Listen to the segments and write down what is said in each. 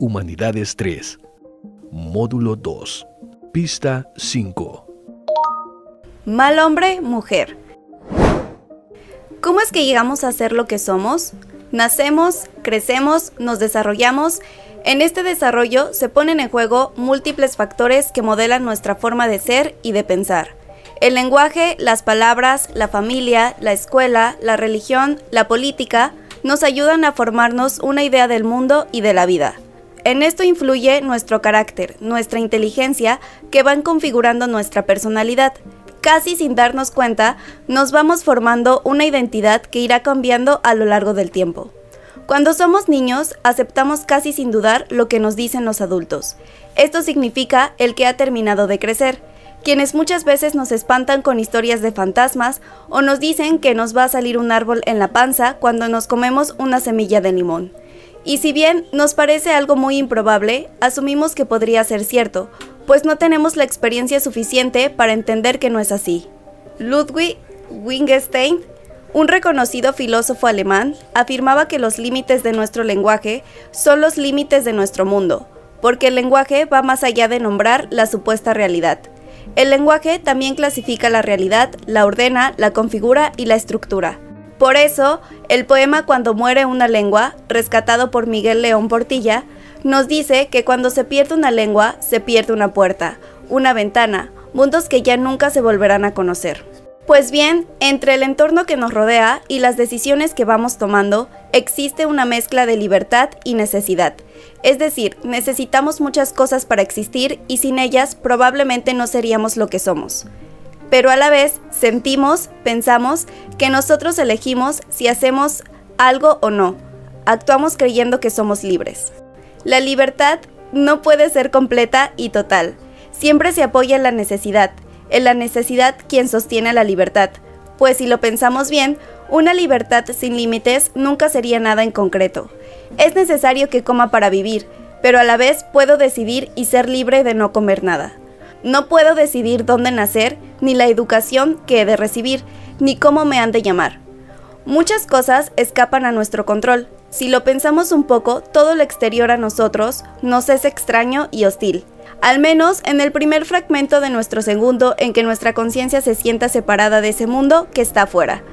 Humanidades 3, Módulo 2, Pista 5. Mal hombre, mujer. ¿Cómo es que llegamos a ser lo que somos? Nacemos, crecemos, nos desarrollamos. En este desarrollo se ponen en juego múltiples factores que modelan nuestra forma de ser y de pensar. El lenguaje, las palabras, la familia, la escuela, la religión, la política, nos ayudan a formarnos una idea del mundo y de la vida. En esto influye nuestro carácter, nuestra inteligencia, que van configurando nuestra personalidad. Casi sin darnos cuenta, nos vamos formando una identidad que irá cambiando a lo largo del tiempo. Cuando somos niños, aceptamos casi sin dudar lo que nos dicen los adultos. Esto significa el que ha terminado de crecer, quienes muchas veces nos espantan con historias de fantasmas o nos dicen que nos va a salir un árbol en la panza cuando nos comemos una semilla de limón. Y si bien nos parece algo muy improbable, asumimos que podría ser cierto, pues no tenemos la experiencia suficiente para entender que no es así. Ludwig Wittgenstein, un reconocido filósofo alemán, afirmaba que los límites de nuestro lenguaje son los límites de nuestro mundo, porque el lenguaje va más allá de nombrar la supuesta realidad. El lenguaje también clasifica la realidad, la ordena, la configura y la estructura. Por eso, el poema Cuando muere una lengua, rescatado por Miguel León Portilla, nos dice que cuando se pierde una lengua, se pierde una puerta, una ventana, mundos que ya nunca se volverán a conocer. Pues bien, entre el entorno que nos rodea y las decisiones que vamos tomando, existe una mezcla de libertad y necesidad. Es decir, necesitamos muchas cosas para existir y sin ellas probablemente no seríamos lo que somos. Pero a la vez sentimos, pensamos que nosotros elegimos si hacemos algo o no. Actuamos creyendo que somos libres. La libertad no puede ser completa y total. Siempre se apoya en la necesidad. En la necesidad quien sostiene la libertad. Pues si lo pensamos bien, una libertad sin límites nunca sería nada en concreto. Es necesario que coma para vivir, pero a la vez puedo decidir y ser libre de no comer nada. No puedo decidir dónde nacer, ni la educación que he de recibir, ni cómo me han de llamar. Muchas cosas escapan a nuestro control. Si lo pensamos un poco, todo lo exterior a nosotros nos es extraño y hostil. Al menos en el primer fragmento de nuestro segundo en que nuestra conciencia se sienta separada de ese mundo que está afuera.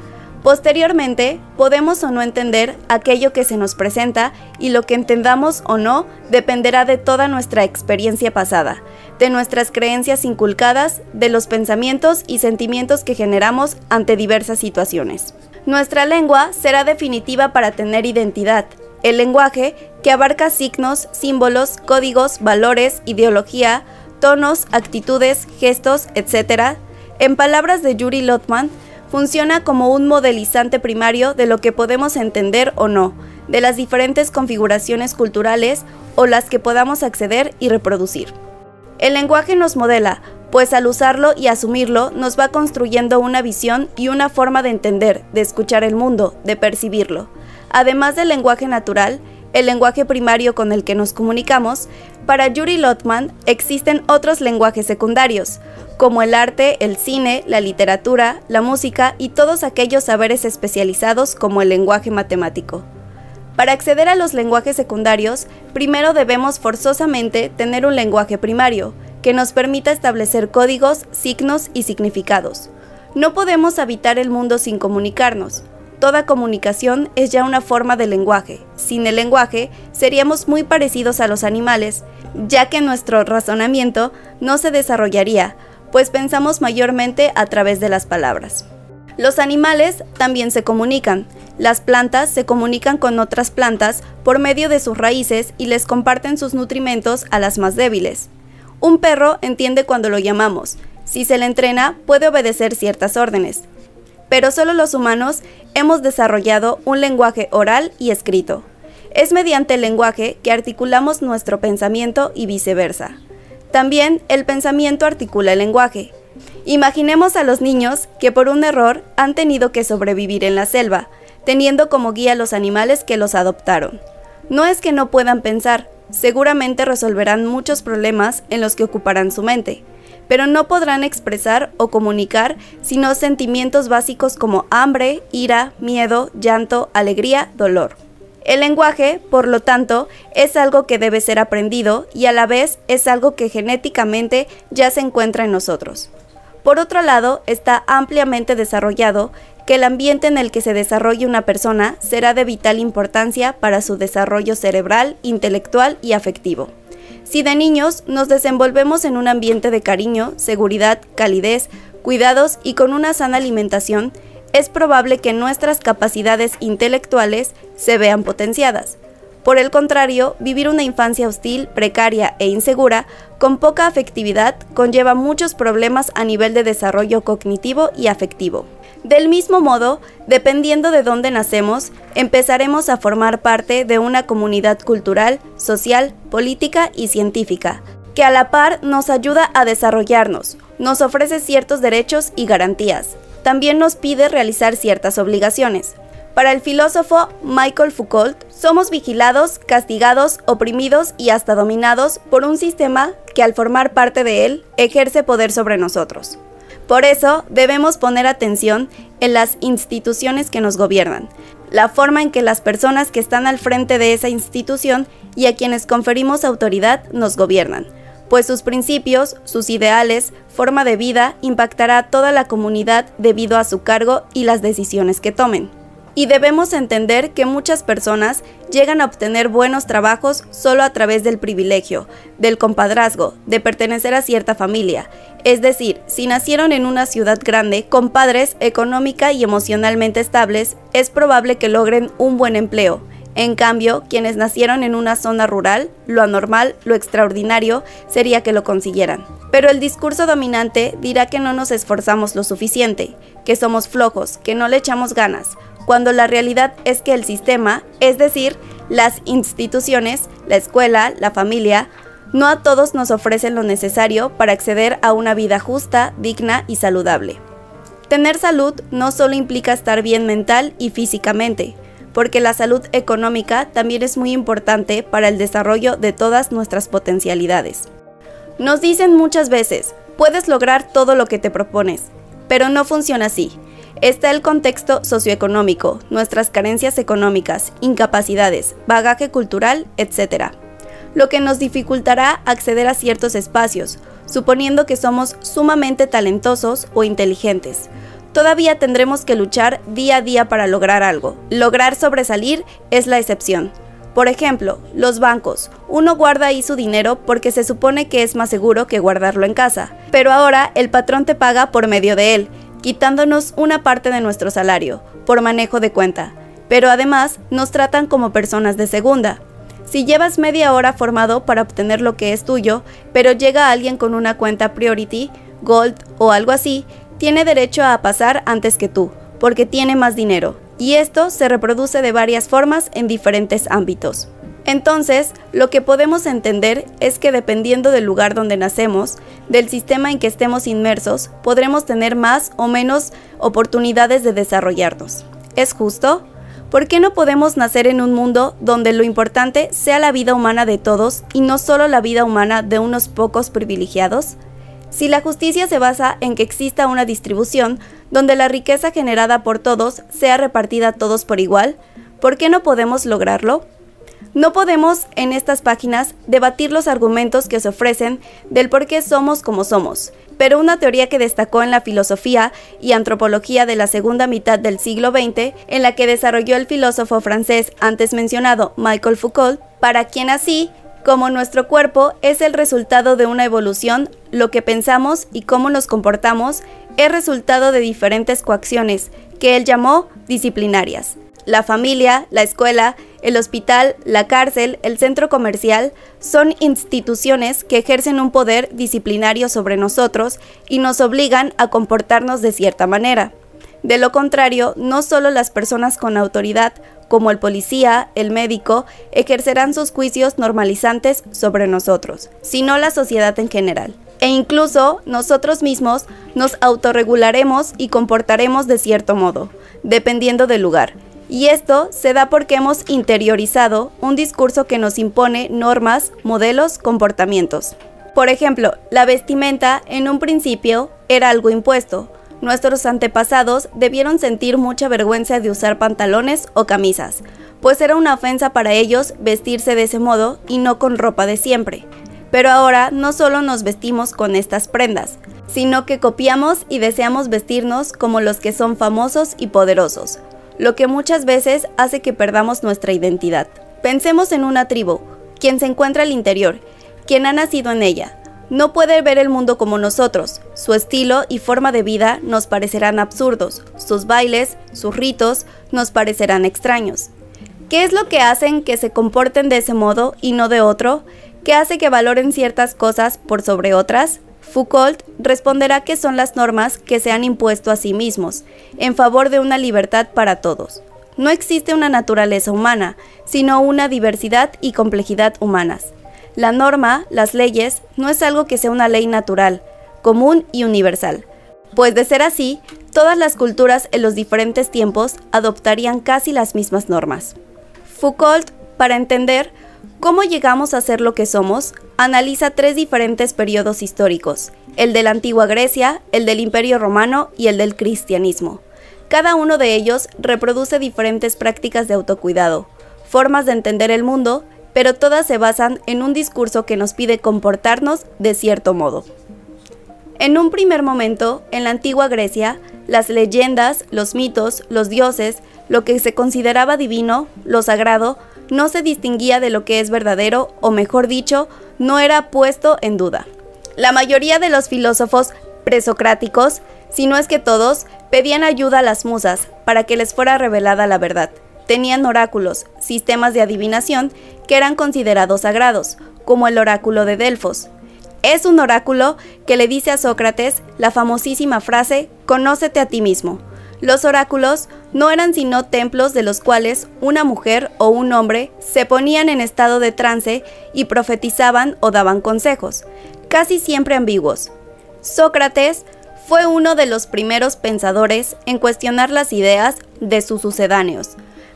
Posteriormente, podemos o no entender aquello que se nos presenta y lo que entendamos o no dependerá de toda nuestra experiencia pasada, de nuestras creencias inculcadas, de los pensamientos y sentimientos que generamos ante diversas situaciones. Nuestra lengua será definitiva para tener identidad. El lenguaje, que abarca signos, símbolos, códigos, valores, ideología, tonos, actitudes, gestos, etc., en palabras de Yuri Lotman, funciona como un modelizante primario de lo que podemos entender o no, de las diferentes configuraciones culturales o las que podamos acceder y reproducir. El lenguaje nos modela, pues al usarlo y asumirlo nos va construyendo una visión y una forma de entender, de escuchar el mundo, de percibirlo. Además del lenguaje natural, el lenguaje primario con el que nos comunicamos, para Yuri Lotman existen otros lenguajes secundarios, como el arte, el cine, la literatura, la música y todos aquellos saberes especializados como el lenguaje matemático. Para acceder a los lenguajes secundarios, primero debemos forzosamente tener un lenguaje primario, que nos permita establecer códigos, signos y significados. No podemos habitar el mundo sin comunicarnos. Toda comunicación es ya una forma de lenguaje. Sin el lenguaje, seríamos muy parecidos a los animales, ya que nuestro razonamiento no se desarrollaría, pues pensamos mayormente a través de las palabras. Los animales también se comunican. Las plantas se comunican con otras plantas por medio de sus raíces y les comparten sus nutrimentos a las más débiles. Un perro entiende cuando lo llamamos. Si se le entrena, puede obedecer ciertas órdenes. Pero solo los humanos hemos desarrollado un lenguaje oral y escrito. Es mediante el lenguaje que articulamos nuestro pensamiento y viceversa. También el pensamiento articula el lenguaje. Imaginemos a los niños que por un error han tenido que sobrevivir en la selva, teniendo como guía los animales que los adoptaron. No es que no puedan pensar, seguramente resolverán muchos problemas en los que ocuparán su mente, pero no podrán expresar o comunicar sino sentimientos básicos como hambre, ira, miedo, llanto, alegría, dolor. El lenguaje, por lo tanto, es algo que debe ser aprendido y a la vez es algo que genéticamente ya se encuentra en nosotros. Por otro lado, está ampliamente desarrollado que el ambiente en el que se desarrolle una persona será de vital importancia para su desarrollo cerebral, intelectual y afectivo. Si de niños nos desenvolvemos en un ambiente de cariño, seguridad, calidez, cuidados y con una sana alimentación, es probable que nuestras capacidades intelectuales se vean potenciadas. Por el contrario, vivir una infancia hostil, precaria e insegura, con poca afectividad, conlleva muchos problemas a nivel de desarrollo cognitivo y afectivo. Del mismo modo, dependiendo de dónde nacemos, empezaremos a formar parte de una comunidad cultural, social, política y científica, que a la par nos ayuda a desarrollarnos, nos ofrece ciertos derechos y garantías. También nos pide realizar ciertas obligaciones. Para el filósofo Michel Foucault, somos vigilados, castigados, oprimidos y hasta dominados por un sistema que al formar parte de él, ejerce poder sobre nosotros. Por eso, debemos poner atención en las instituciones que nos gobiernan, la forma en que las personas que están al frente de esa institución y a quienes conferimos autoridad nos gobiernan, pues sus principios, sus ideales, forma de vida impactará a toda la comunidad debido a su cargo y las decisiones que tomen. Y debemos entender que muchas personas llegan a obtener buenos trabajos solo a través del privilegio, del compadrazgo, de pertenecer a cierta familia. Es decir, si nacieron en una ciudad grande, con padres económica y emocionalmente estables, es probable que logren un buen empleo. En cambio, quienes nacieron en una zona rural, lo anormal, lo extraordinario, sería que lo consiguieran. Pero el discurso dominante dirá que no nos esforzamos lo suficiente, que somos flojos, que no le echamos ganas, cuando la realidad es que el sistema, es decir, las instituciones, la escuela, la familia, no a todos nos ofrecen lo necesario para acceder a una vida justa, digna y saludable. Tener salud no solo implica estar bien mental y físicamente, porque la salud económica también es muy importante para el desarrollo de todas nuestras potencialidades. Nos dicen muchas veces, puedes lograr todo lo que te propones, pero no funciona así. Está el contexto socioeconómico, nuestras carencias económicas, incapacidades, bagaje cultural, etc. Lo que nos dificultará acceder a ciertos espacios, suponiendo que somos sumamente talentosos o inteligentes. Todavía tendremos que luchar día a día para lograr algo. Lograr sobresalir es la excepción. Por ejemplo, los bancos. Uno guarda ahí su dinero porque se supone que es más seguro que guardarlo en casa. Pero ahora el patrón te paga por medio de él, quitándonos una parte de nuestro salario, por manejo de cuenta. Pero además nos tratan como personas de segunda. Si llevas media hora formado para obtener lo que es tuyo, pero llega alguien con una cuenta Priority, Gold o algo así, tiene derecho a pasar antes que tú, porque tiene más dinero, y esto se reproduce de varias formas en diferentes ámbitos. Entonces, lo que podemos entender es que dependiendo del lugar donde nacemos, del sistema en que estemos inmersos, podremos tener más o menos oportunidades de desarrollarnos. ¿Es justo? ¿Por qué no podemos nacer en un mundo donde lo importante sea la vida humana de todos y no solo la vida humana de unos pocos privilegiados? Si la justicia se basa en que exista una distribución donde la riqueza generada por todos sea repartida a todos por igual, ¿por qué no podemos lograrlo? No podemos, en estas páginas, debatir los argumentos que se ofrecen del por qué somos como somos, pero una teoría que destacó en la filosofía y antropología de la segunda mitad del siglo XX, en la que desarrolló el filósofo francés antes mencionado Michel Foucault, para quien así, como nuestro cuerpo es el resultado de una evolución, lo que pensamos y cómo nos comportamos es resultado de diferentes coacciones, que él llamó disciplinarias. La familia, la escuela, el hospital, la cárcel, el centro comercial son instituciones que ejercen un poder disciplinario sobre nosotros y nos obligan a comportarnos de cierta manera. De lo contrario, no solo las personas con autoridad, como el policía, el médico, ejercerán sus juicios normalizantes sobre nosotros, sino la sociedad en general. E incluso nosotros mismos nos autorregularemos y comportaremos de cierto modo, dependiendo del lugar. Y esto se da porque hemos interiorizado un discurso que nos impone normas, modelos, comportamientos. Por ejemplo, la vestimenta en un principio era algo impuesto. Nuestros antepasados debieron sentir mucha vergüenza de usar pantalones o camisas, pues era una ofensa para ellos vestirse de ese modo y no con ropa de siempre. Pero ahora no solo nos vestimos con estas prendas, sino que copiamos y deseamos vestirnos como los que son famosos y poderosos, lo que muchas veces hace que perdamos nuestra identidad. Pensemos en una tribu, quien se encuentra al interior, quien ha nacido en ella. No puede ver el mundo como nosotros, su estilo y forma de vida nos parecerán absurdos, sus bailes, sus ritos nos parecerán extraños. ¿Qué es lo que hacen que se comporten de ese modo y no de otro? ¿Qué hace que valoren ciertas cosas por sobre otras? Foucault responderá que son las normas que se han impuesto a sí mismos, en favor de una libertad para todos. No existe una naturaleza humana, sino una diversidad y complejidad humanas. La norma, las leyes, no es algo que sea una ley natural, común y universal, pues de ser así, todas las culturas en los diferentes tiempos adoptarían casi las mismas normas. Foucault, para entender cómo llegamos a ser lo que somos, analiza 3 diferentes periodos históricos, el de la antigua Grecia, el del Imperio Romano y el del cristianismo. Cada uno de ellos reproduce diferentes prácticas de autocuidado, formas de entender el mundo, pero todas se basan en un discurso que nos pide comportarnos de cierto modo. En un primer momento, en la antigua Grecia, las leyendas, los mitos, los dioses, lo que se consideraba divino, lo sagrado, no se distinguía de lo que es verdadero, o mejor dicho, no era puesto en duda. La mayoría de los filósofos presocráticos, si no es que todos, pedían ayuda a las musas para que les fuera revelada la verdad. Tenían oráculos, sistemas de adivinación que eran considerados sagrados, como el oráculo de Delfos. Es un oráculo que le dice a Sócrates la famosísima frase «Conócete a ti mismo». Los oráculos no eran sino templos de los cuales una mujer o un hombre se ponían en estado de trance y profetizaban o daban consejos, casi siempre ambiguos. Sócrates fue uno de los primeros pensadores en cuestionar las ideas de sus sucedáneos,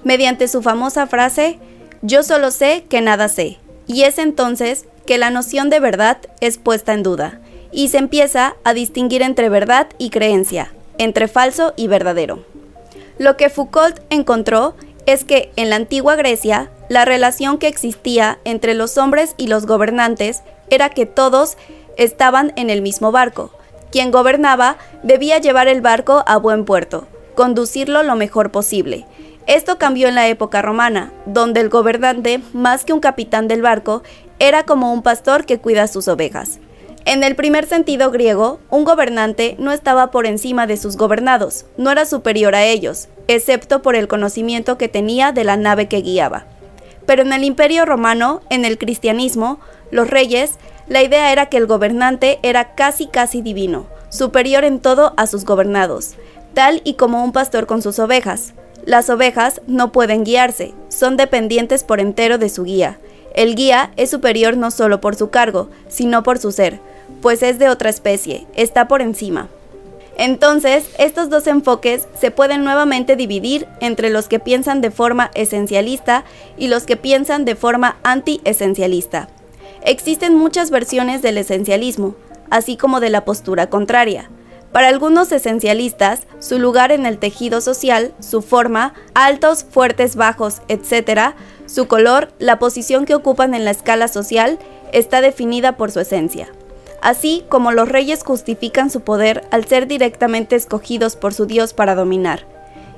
mediante su famosa frase «Yo solo sé que nada sé», y es entonces que la noción de verdad es puesta en duda, y se empieza a distinguir entre verdad y creencia, entre falso y verdadero. Lo que Foucault encontró es que en la antigua Grecia, la relación que existía entre los hombres y los gobernantes era que todos estaban en el mismo barco. Quien gobernaba debía llevar el barco a buen puerto, conducirlo lo mejor posible. Esto cambió en la época romana, donde el gobernante, más que un capitán del barco, era como un pastor que cuida sus ovejas. En el primer sentido griego, un gobernante no estaba por encima de sus gobernados, no era superior a ellos, excepto por el conocimiento que tenía de la nave que guiaba. Pero en el Imperio Romano, en el cristianismo, los reyes, la idea era que el gobernante era casi divino, superior en todo a sus gobernados, tal y como un pastor con sus ovejas. Las ovejas no pueden guiarse, son dependientes por entero de su guía. El guía es superior no solo por su cargo, sino por su ser, pues es de otra especie, está por encima. Entonces, estos dos enfoques se pueden nuevamente dividir entre los que piensan de forma esencialista y los que piensan de forma anti-esencialista. Existen muchas versiones del esencialismo, así como de la postura contraria. Para algunos esencialistas, su lugar en el tejido social, su forma, altos, fuertes, bajos, etc., su color, la posición que ocupan en la escala social, está definida por su esencia. Así como los reyes justifican su poder al ser directamente escogidos por su Dios para dominar.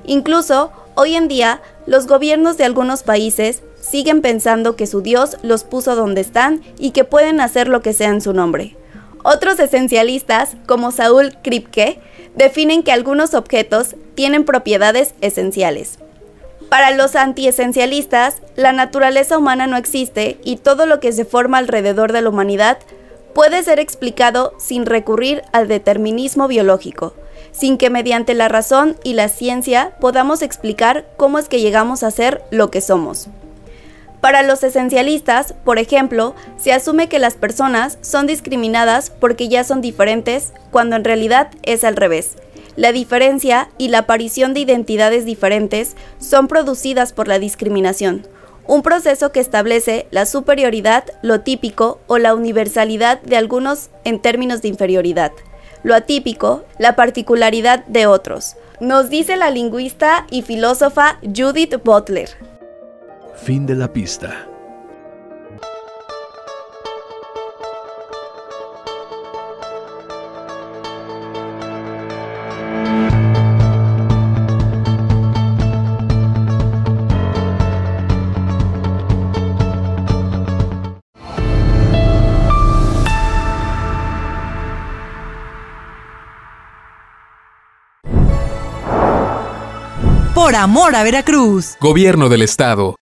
Incluso, hoy en día, los gobiernos de algunos países siguen pensando que su Dios los puso donde están y que pueden hacer lo que sea en su nombre. Otros esencialistas, como Saul Kripke, definen que algunos objetos tienen propiedades esenciales. Para los antiesencialistas, la naturaleza humana no existe y todo lo que se forma alrededor de la humanidad puede ser explicado sin recurrir al determinismo biológico, sin que mediante la razón y la ciencia podamos explicar cómo es que llegamos a ser lo que somos. Para los esencialistas, por ejemplo, se asume que las personas son discriminadas porque ya son diferentes, cuando en realidad es al revés. La diferencia y la aparición de identidades diferentes son producidas por la discriminación, un proceso que establece la superioridad, lo típico o la universalidad de algunos en términos de inferioridad. lo atípico, la particularidad de otros. Nos dice la lingüista y filósofa Judith Butler. Fin de la pista. Por amor a Veracruz. Gobierno del Estado.